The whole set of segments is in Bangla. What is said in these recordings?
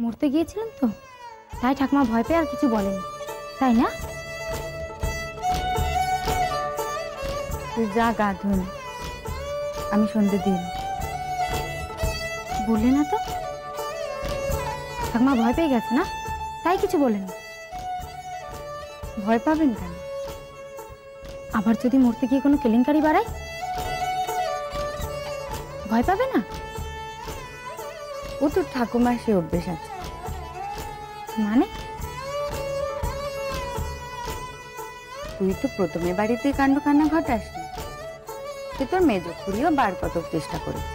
মরতে গিয়েছিলাম তো, তাই ঠাকুমা ভয় পেয়ে আর কিছু বলেনি, তাই না? তুই যা গা ধুন, আমি সন্ধে দিন। বললে না তো, ঠাকুমা ভয় পেয়ে গেছে না, তাই কিছু বলেনি। ভয় পাবেন কেন? আবার যদি মরতে গিয়ে কোনো কেলেঙ্কারি বাড়ায়, ভয় পাবে না? ও তো ঠাকুমার সে অভ্যেস আছে। মানে? তুই তো প্রথমে বাড়িতে কাণ্ড কান্না ঘটাসনি, তুই তোর মেজ খুঁড়িও বার কত চেষ্টা করেছে।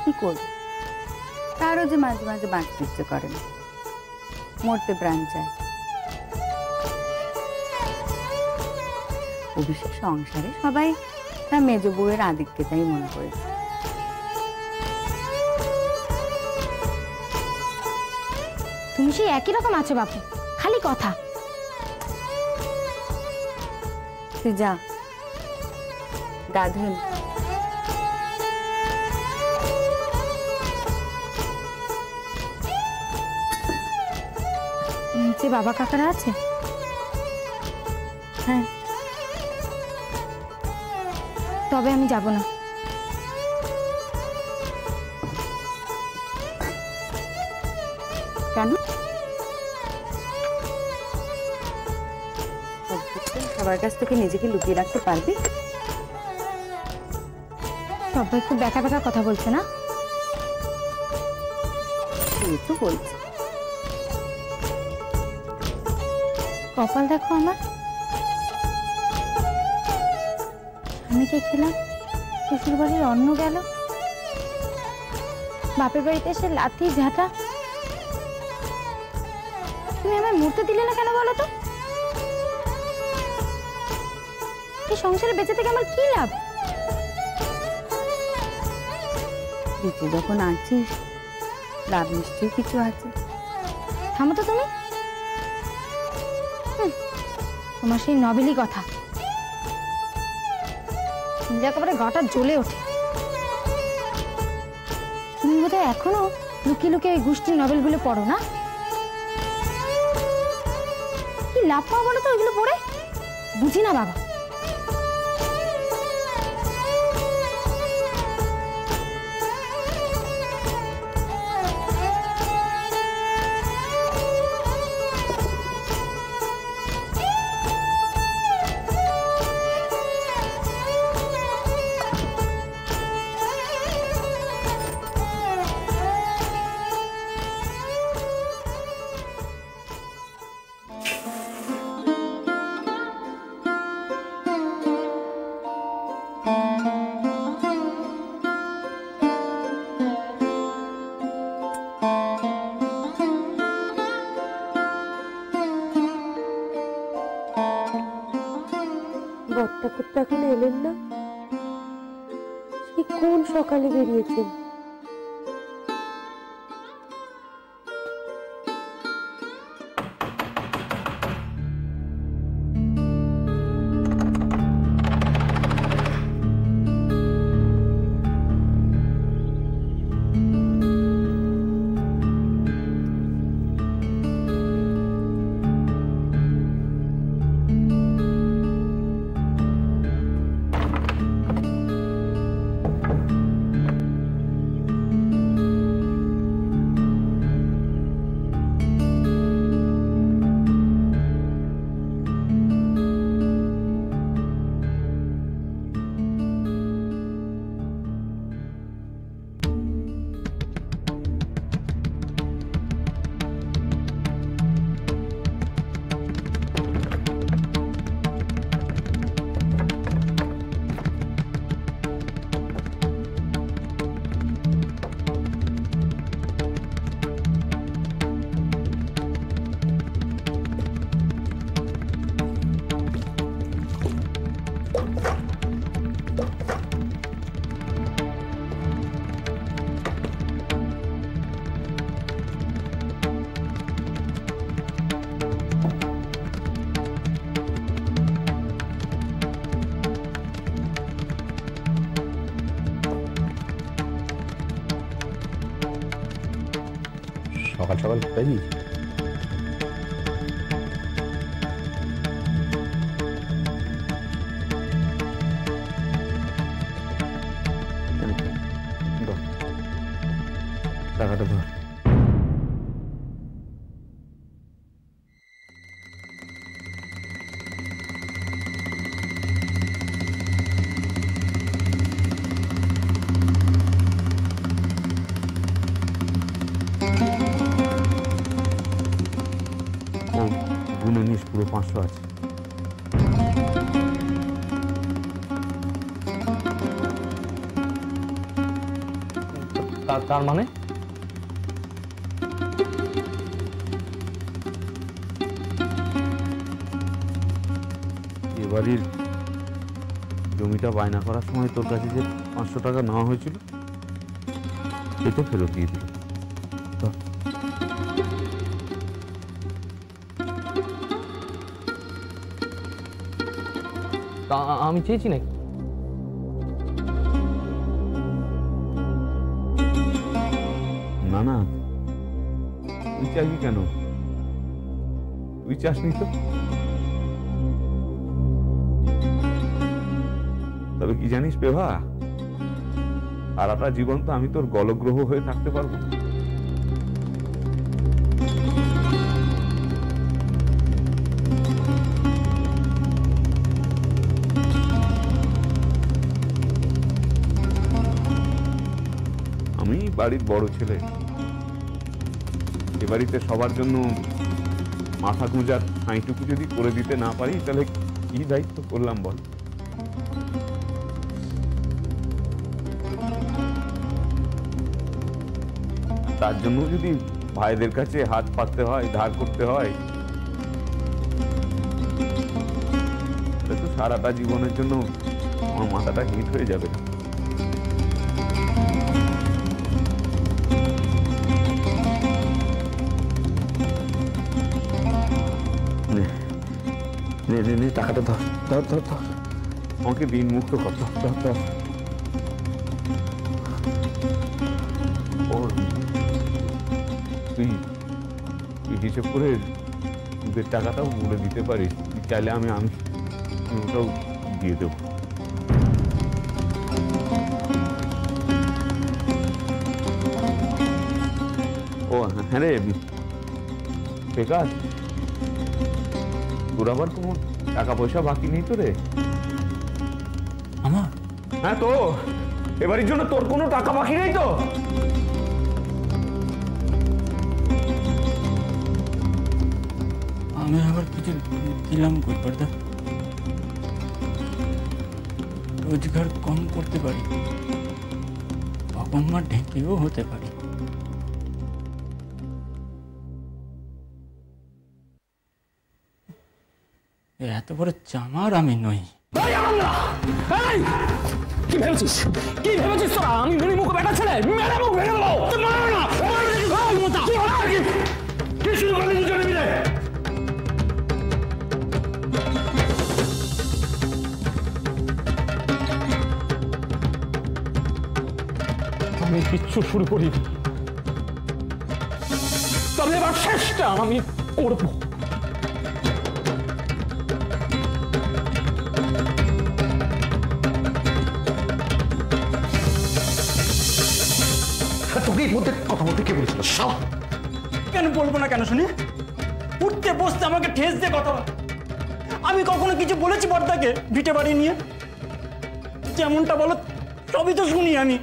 কি করবি, তারও যে মাঝে মাঝে বাঁচতে ইচ্ছে করে না, মরতে প্রাণ চায়। অভিষেক সংসারে সবাই তার মেজ বউয়ের আধিক্যতাই মনে করেছে। তুমি সেই একই রকম আছো বাপু, খালি কথা। তুই যা গা ধুন। নিচে বাবা কাকারা আছে? হ্যাঁ। তবে আমি যাব না। কেন? সবার কাছ থেকে নিজেকে লুকিয়ে রাখতে পারবি? সবাই খুব ব্যাকা ব্যাকা কথা বলছে না? তুই তো বলছি। কপাল দেখো আমার, আমি কে খেলাম, শ্বশুর বাড়ির অন্ন গেল, বাপের বাড়িতে এসে লাথি ঝাঁটা। তুমি আমায় মরতে দিলে না কেন বলো তো? এই সংসারে বেঁচে থেকে আমার কি লাভ? বেঁচে যখন আছিস, লাভ নিশ্চয়ই কিছু আছে। থামো তো তুমি, তোমার সেই নবেলি কথা শুনলে একেবারে গাটা জ্বলে ওঠে। তুমি বোধহয় এখনো লুকিয়ে লুকিয়ে ওই গোষ্ঠীর নভেলগুলো পড়ো না? কি লাভ পাওয়া বলো তো ওইগুলো পড়ে? বুঝি না বাবা। বরটা করতে এখন এলেন না, সে কোন সকালে বেরিয়েছেন। সকাল সকাল কোথায় গিয়েছি? টাকাটা ধর। গুনে নিস, পুরো 500 আছে। তার মানে এবারের জমিটা বায়না করার সময় তোর কাছে যে 500 টাকা নেওয়া হয়েছিল সেটা ফেরত দিয়ে দিল। আমি চেয়েছি নাকি? না না, তুই চাইবি কেন? তুই চাসনি তো। তবে কি জানিস পেভা, সারাটা জীবন তো আমি তোর গলগ্রহ হয়ে থাকতে পারবো না। আমি বাড়ির বড় ছেলে, এ বাড়িতে সবার জন্য মাথা গুঁজার ঠাঁইটুকু যদি করে দিতে না পারি তাহলে কি দায়িত্ব করলাম বল? তার জন্য যদি ভাইদের কাছে হাত পাততে হয়, ধার করতে হয়, তাহলে তো সারাটা জীবনের জন্য আমার মাথাটা হিট হয়ে যাবে। টাকাটা ধর ধর ধর ধর, আমাকে দিন মুক্ত কর। ধর ধর। তুই হিসেব করে সুদের টাকাটাও বলে দিতে পারিস, চাইলে আমি ওটাও দিয়ে দেবো। ও হ্যাঁ রে বেকার, তোর আবার কোনো টাকা পয়সা বাকি নেই তো রে? আমার? হ্যাঁ তো এবারের জন্য তোর কোনো টাকা বাকি নেই তো? আমি আবার কিছু দিলাম কই পর্দা, রোজগার কম করতে পারি, কখন মা ঢেকেও হতে পারি। এত বড় চামার আমি নই। কি ভেবেছিস? কি ভেবেছিস তোরা? আমি মেরে মুখ বেটা ছেলে, মেরে মুখ ভেঙে দেবো। কি শুরু করলি দুজনে মিলে? আমি কিচ্ছু শুরু করি, তবে এবার শেষটা আমি করবো। তোকে এর মধ্যে কথা বলতে কে বলেছিল? কেন বলবো না? কেন শুনি? উঠতে বসতে আমাকে ঠেস দিয়ে কথা বল। আমি কখনো কিছু বলেছি বর্দাকে ভিটে বাড়ি নিয়ে? যেমনটা বলো সবই তো শুনি আমি।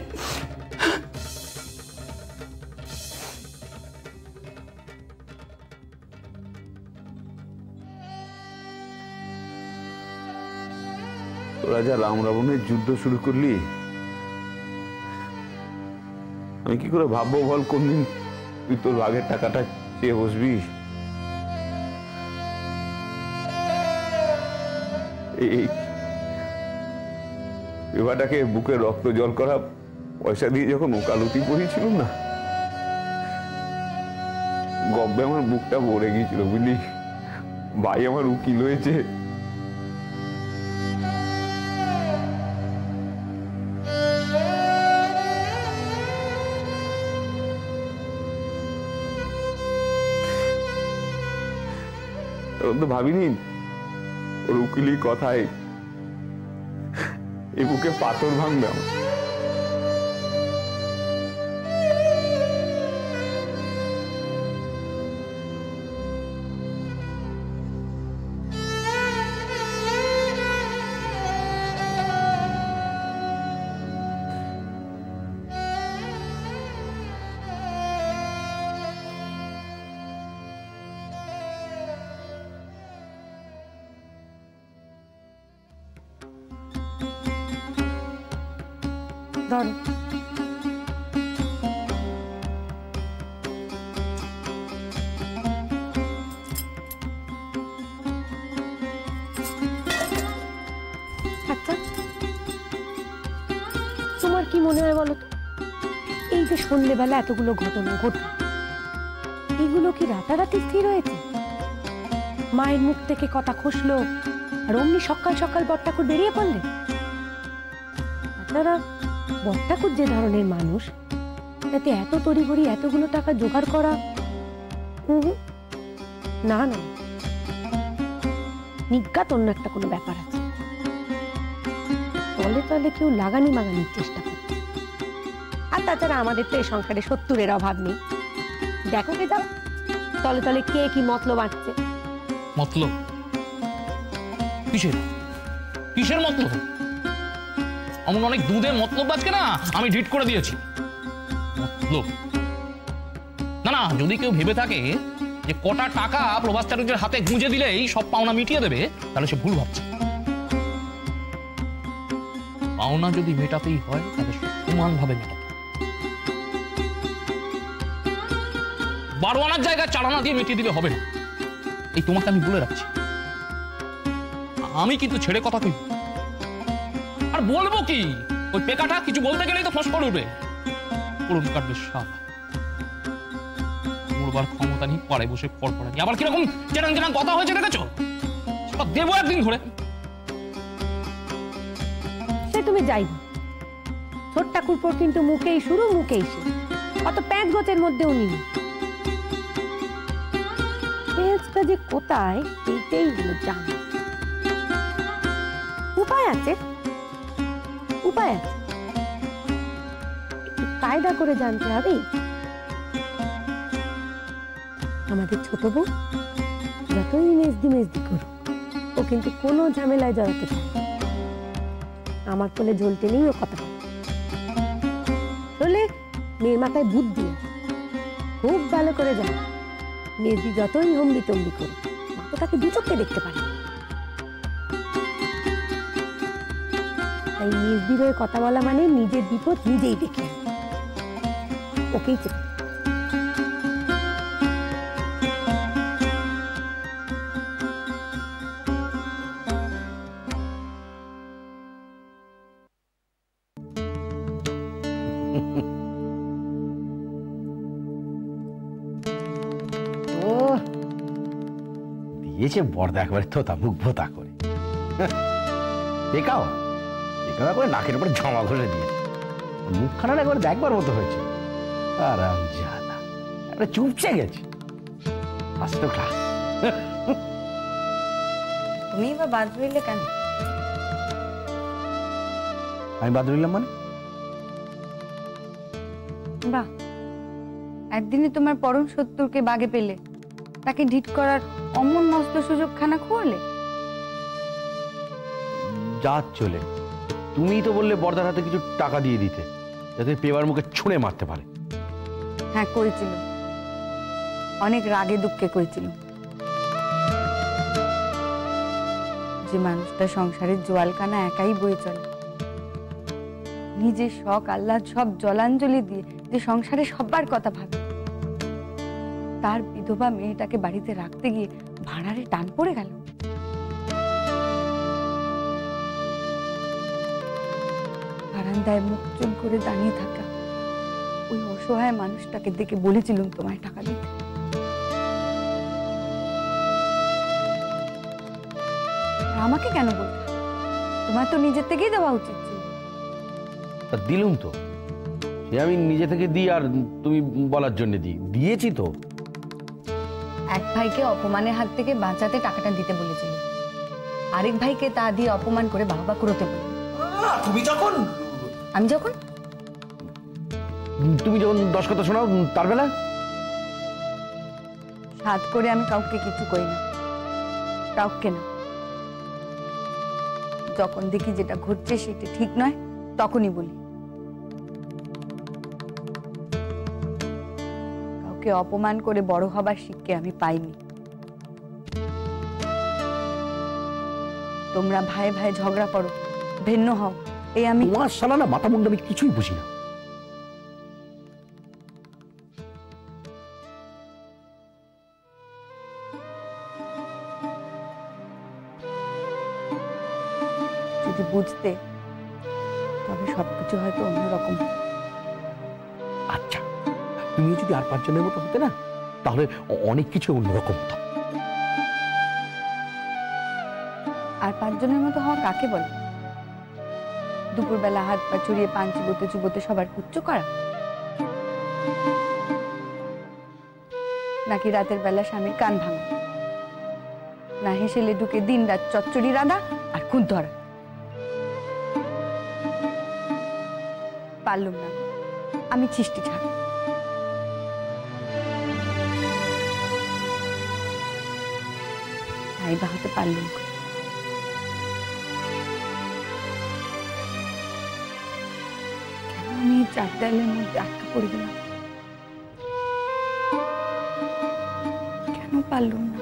তোরা যা রাম রাবণের যুদ্ধ শুরু করলি, আমি কি করে ভাববো বল কোনদিন তুই তোর ভাগের টাকাটা চেয়ে বসবি? এই এবারটাকে বুকে রক্ত জল করা পয়সা দিয়ে যখন ওকালতি করেছিল না, গব্বে আমার বুকটা ভরে গিয়েছিল বুঝলি। ভাই আমার উকিল হয়েছে, তখন তো ভাবিনি ওর উকিলি কথায় এই বুকে পাথর ভাঙবে আমার। ধরো। আচ্ছা, তোমার কি মনে হয় বলো তো, এই যে সন্ধ্যেবেলা এতগুলো ঘটনা ঘটল, এগুলো কি রাতারাতি স্থির হয়েছে? মায়ের মুখ থেকে কথা খসলো আর অমনি সকাল সকাল বরঠাকুর বেরিয়ে পড়লেন? তাছাড়া বরঠাকুর যে ধরনের মানুষ, তাতে এত তড়িঘড়ি এতগুলো টাকা জোগাড় করা, না না, নিজ্ঞাত অন্য একটা কোনো ব্যাপার আছে। তলে তলে কেউ লাগানি মাগানির চেষ্টা করছে। আর তাছাড়া আমাদের তো এই সংসারে সত্তরের অভাব নেই। দেখো কে যাও তলে তলে কে কি মতলব আঁটছে। মতলব কিসের? কিসের মতলব? এমন অনেক দুধের মতলব আজকে না আমি ডিট করে দিয়েছি। মতলব না না, যদি কেউ ভেবে থাকে যে কটা টাকা প্রভাস চ্যাটার্জির হাতে গুঁজে দিলেই সব পাওনা মিটিয়ে দেবে, তাহলে সে ভুল ভাবছে। পাওনা যদি মেটাতেই হয় তাহলে সমান ভাবে মেটাতে, 12 আনার জায়গায় 4 আনা দিয়ে মিটিয়ে দিলে হবে না। এই তোমাকে আমি বলে রাখছি, আমি কিন্তু ছেড়ে কথা কই। আর বলবো কি, ওই পেকাটা কিছু বলতে গেলেই তো ফস করে উঠবে। পুরন কাটবে সাপ, মরবার ক্ষমতা নেই, পাড়ায় বসে ফড়ফড়ানি। আবার কিরকম চেনাং চেনাং কথা হয়েছে দেখেছো? সেটা দেবো একদিন ধরে। সে তুমি যাইব, ছোট্টাকুরপোর কিন্তু মুখেই শুরু মুখেই শেষ। অত প্যাঁচ গোছের মধ্যেও নিন, পেঁচটা যে কোথায় সেইটাই হলো জান। উপায় আছে, উপায় আছে, একটু কায়দা করে জানতে হবে। আমাদের ছোট বউ যতই মেজদি করুক, ও কিন্তু কোনো ঝামেলায় জড়াতে চায় না। আমার কোলে ঝোলতে নেই ও কথা বলে। মেয়ের মাথায় বুদ্ধি আছে, খুব ভালো করে জানে মেজদি যতই হম্বি টম্বি করুক, মা তো তাকে দু চোখে দেখতে পারে। তাই মেজদির হয়ে কথা বলা মানে নিজের বিপদ নিজেই দেখে ওকেই চেপে। দিয়েছে বর্দা একবারে থোতা মুখ ভোতা করে, দেখাও দেখা করে নাকের উপরে জমা ঘষে দিয়েছে। মুখখানা একবার দেখবার মতো হয়েছে। আরাম জাদা একটা চুপচে গেছে, ফার্স্ট ক্লাস। তুমি বা বাদ রইলে কেন? আমি বাদ রইলাম মানে? বাহ, একদিনে তোমার পরম শত্রুকে বাগে পেলে, তাকে ঢিট করার অমন মস্ত সুযোগ খানা খোয়ালে। যা চলে, তুমি তো বললে বর্দার হাতে কিছু টাকা দিয়ে দিতে, যাতে পেবার মুখে ছুঁড়ে মারতে পারে। হ্যাঁ করেছিল, অনেক রাগে দুঃখে করেছিল। যে মানুষটা সংসারের জোয়ালখানা একাই বয়ে চলে, নিজের শখ আহ্লাদ সব জলাঞ্জলি দিয়ে যে সংসারে সবার কথা ভাবে, তার বিধবা মেয়েটাকে বাড়িতে রাখতে গিয়ে ভাড়ারে টান পড়ে গেল। বারান্দায় মুখ চুপ করে দাঁড়িয়ে থাকা ওই অসহায় মানুষটাকে দেখে বলেছিলাম তোমায় টাকা দিতে। আমাকে কেন বলতে? তোমার তো নিজের থেকেই দেওয়া উচিত ছিল। তা দিলুম তো, সে আমি নিজে থেকে দিই আর তুমি বলার জন্য দিয়েছি তো। এক ভাইকে অপমানের হাত থেকে বাঁচাতে টাকাটা দিতে বলেছিল, আরেক ভাইকে তা দিয়ে অপমান করে বাবা করতে বলে। তুমি যখন আমি যখন তুমি যখন 10 কথা শোনাও তার বেলা হাত করে আমি কাউকে কিছু করি না, কাউকে না। যখন দেখি যেটা ঘটছে সেটা ঠিক নয় তখনই বলি। কাউকে অপমান করে বড় হবার শিক্ষা আমি পাইনি। তোমরা ভাই ভাই ঝগড়া করো, ভিন্ন হও, এই আমি তোমার শালা না মাথা মুন্ডা আমি কিছুই বুঝি না। যদি বুঝতে তবে সবকিছু হয়তো অন্যরকম। আচ্ছা, তুমি যদি আর 5 জনের মতো হতে না, তাহলে অনেক কিছু অন্যরকম হতো। আর 5 জনের মতো হওয়া কাকে বলে? দুপুরবেলা হাত পা চুরিয়ে পান চুবোতে চুবোতে সবার কুচ্চ করা, নাকি রাতের বেলা স্বামীর কান ভাঙা, না হেসেলে ঢুকে দিন রাত চচ্চড়ি রাঁধা আর খুদ ধরা? পারলুম না, আমি চিষ্টি ছাড়। তাই বা হতে পারলুম। কেন আমি 4 দেয়ালের মধ্যে আটকা পড়ে গেলাম? কেন পারলুম না?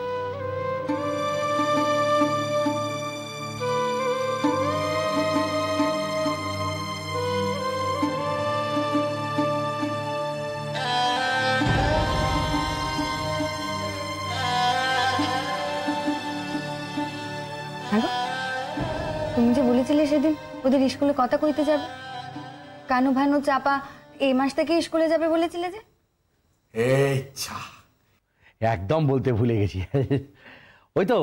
তুমি যে বলেছিলে সেদিন ওদের স্কুলে কথা কইতে যাবে, কানু ভানু চাপা এই মাস থেকে স্কুলে যাবে বলেছিলে যে? একদম বলতে ভুলে গেছি। ওই তো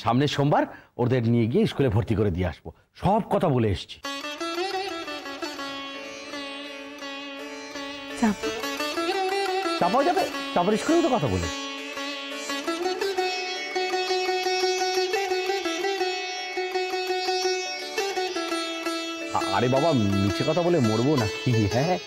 সামনের সোমবার ওদের নিয়ে গিয়ে স্কুলে ভর্তি করে দিয়ে আসবো, সব কথা বলে এসছি। চাপাও যাবে, চাপার স্কুলে তো কথা বলে। আরে বাবা, মিছে কথা বলে মরবো নাকি? হ্যাঁ,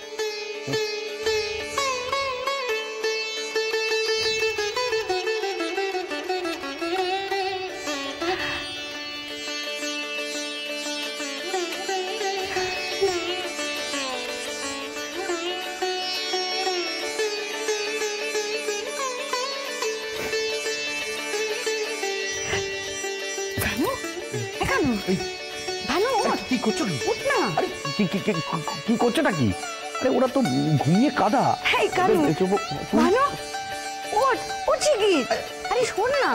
কি করছো? উঠ না। আরে কি করছোটা কি? আরে ওরা তো ঘুমিয়ে কাদা। এই কানু, ভানু ওঠ, উঠছি কি? আরে শোন না,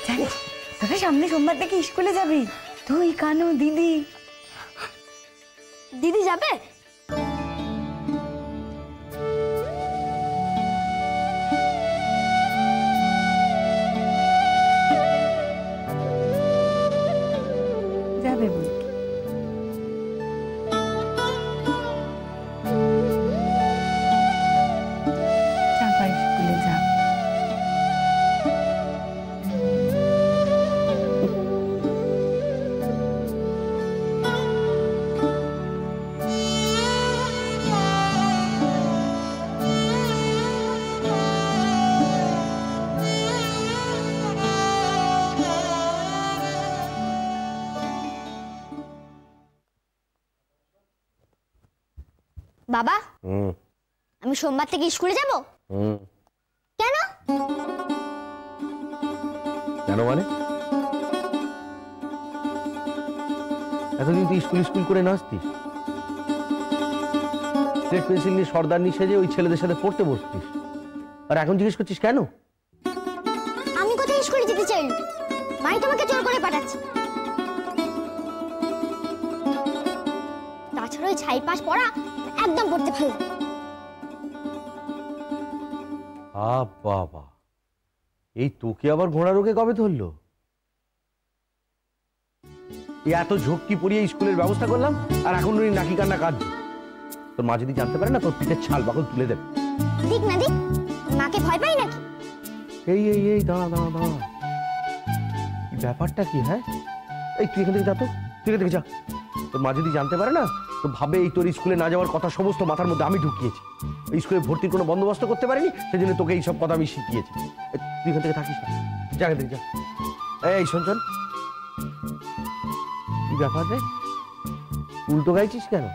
জানিস তোরা সামনে সোমবার থেকে স্কুলে যাবি, তুই কানু দিদি। দিদি যাবে? যাবে বল। চাপা স্কুলে যাবে। বাবা, আমি সোমবার থেকে স্কুলে যাব? কেন? কেন মানে? এতদিন তুই স্কুল করে নাচতিস, স্লেট পেন্সিল নিয়ে সর্দার নিয়ে সেজে ওই ছেলেদের সাথে পড়তে বসতিস, আর এখন জিজ্ঞেস করছিস কেন? আমি কোথায় স্কুলে যেতে চাই? মাই তোমাকে জোর করে পাঠাচ্ছে। তাছাড়া ওই ছাই পাশ পড়া একদম পড়তে ভালো লাগে। বাবা, এই তোকে আবার ঘোড়া রোগে কবে ধরলো? এত ঝক্কি পড়িয়ে স্কুলের ব্যবস্থা করলাম, আর এখন নাকি কান্না কাঁদছে। তোর মা যদি জানতে পারে না, তোর পিঠের ছাল বাকল তুলে দেবে। দিক না দিক, মাকে ভয় পাই নাকি? এই এই এই দাঁড়া দাঁড়া দাঁড়া, ব্যাপারটা কি? হ্যাঁ, এই তুই এখান থেকে যা, তো তুই এখান থেকে যা। তোর মা যদি জানতে পারে না, তো ভাবে এই তোর স্কুলে না যাওয়ার কথা সমস্ত মাথার মধ্যে আমি ঢুকিয়েছি। এই স্কুলে ভর্তির কোনো বন্দোবস্ত করতে পারিনি, সেই জন্য তোকে এইসব কথা আমি শিখিয়েছি। তুই এখান থেকে থাকিস না, যা এখান থেকে যা। এই শোন শোন, কি ব্যাপার রে, উল্টো গাইছিস কেন?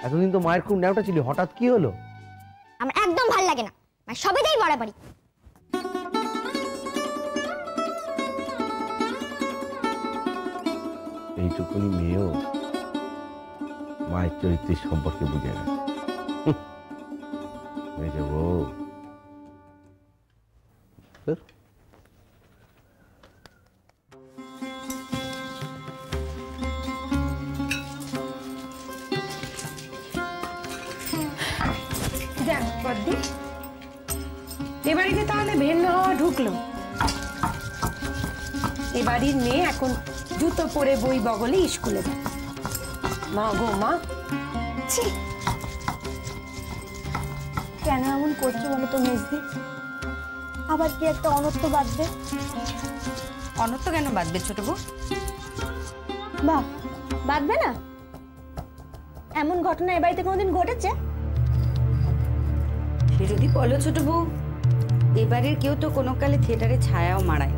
এতদিন তো মায়ের খুব ন্যাওটা ছিলি, হঠাৎ কি হলো? আমার একদম ভালো লাগে না, মানে সবেতেই বাড়াবাড়ি। এইটুকুনি মেয়েও মায়ের চরিত্রের সম্পর্কে বুঝে গেছে। বুঝে বউ, যাক বদ্দি, এ বাড়িতে তাহলে ভিন্ন হওয়া ঢুকলো। এ বাড়ির মেয়ে এখন জুতো পরে বই বগলে স্কুলে যায়। মা গো মা, ছি, কেন এমন করছো বলো তো মেজদি? আবার কি একটা অনর্থ বাঁধবে? অনর্থ কেন বাঁধবে ছোট বউ? বাহ, বাঁধবে না? এমন ঘটনা এ বাড়িতে কোনোদিন ঘটেছে? সে যদি বলো ছোট বউ, এবারের কেউ তো কোনো কালে থিয়েটারে ছায়াও মারায়।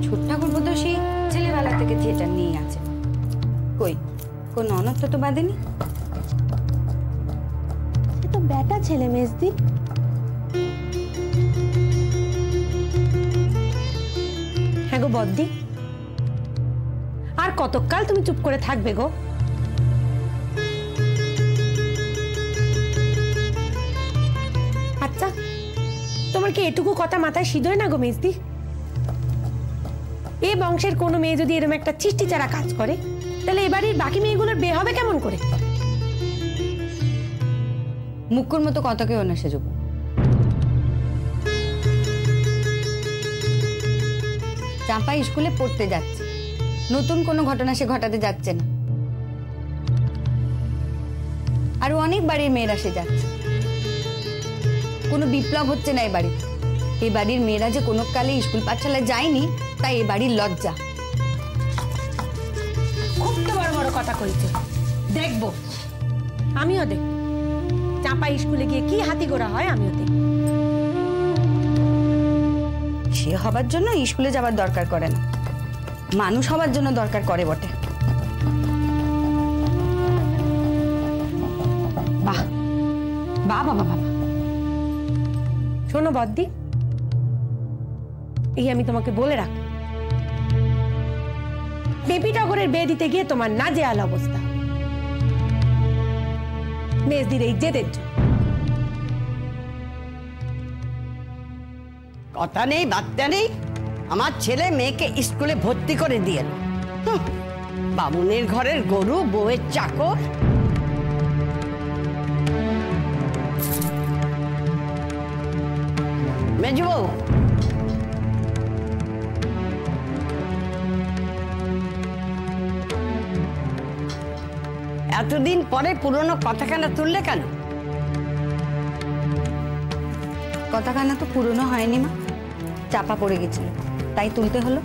ছোট ঠাকুর বোধ সেই ছেলেবেলা থেকে থিয়েটার নিয়ে আছে। কই, কোন অনর্থ তো বাঁধেনি। সে তো বেটা ছেলে মেজদি। হ্যাঁ গো বদ্দি, আর কতকাল তুমি চুপ করে থাকবে গো? আচ্ছা, তোমার কি এটুকু কথা মাথায় সিধোয় না গো মেজদি? এ বংশের কোনো মেয়ে যদি এরকম একটা চিষ্টি চারা কাজ করে, তাহলে এবারের বাকি মেয়েগুলোর বিয়ে হবে কেমন করে? মুকুর মতো কথা কেউ না সেজব। চাঁপা স্কুলে পড়তে যাচ্ছে, নতুন কোনো ঘটনা সে ঘটাতে যাচ্ছে না। আরো অনেক বাড়ির মেয়েরা সে যাচ্ছে, কোনো বিপ্লব হচ্ছে না এই বাড়িতে। এই বাড়ির মেয়েরা যে কোনো কালে স্কুল পাঠশালায় যায়নি, তাই এই বাড়ির লজ্জা। খুব তো বড় বড় কথা কইছে, দেখবো, আমিও দেখ চাঁপা স্কুলে গিয়ে কি হাতি গোড়া হয়, আমিও দেখ। সে হবার জন্য স্কুলে যাবার দরকার করে না, মানুষ হবার জন্য দরকার করে বটে। বাহ বাহ বাবা বাবা। শোনো বদ্দি, এই আমি তোমাকে বলে রাখি, বেবি টগরের বিয়ে দিতে গিয়ে তোমার নাজেহাল অবস্থা মেজদির এই জেদের জন্য। কথা নেই বার্তা নেই, আমার ছেলে মেয়েকে স্কুলে ভর্তি করে দিয়ে এলো। বামুনের ঘরের গরু, বউয়ের চাকর। মেজু বউ, এতদিন পরে পুরনো কথাখানা তুললে কেন? কথাখানা তো পুরনো হয়নি মা, চাপা পড়ে গেছিল, তাই তুলতে হলো।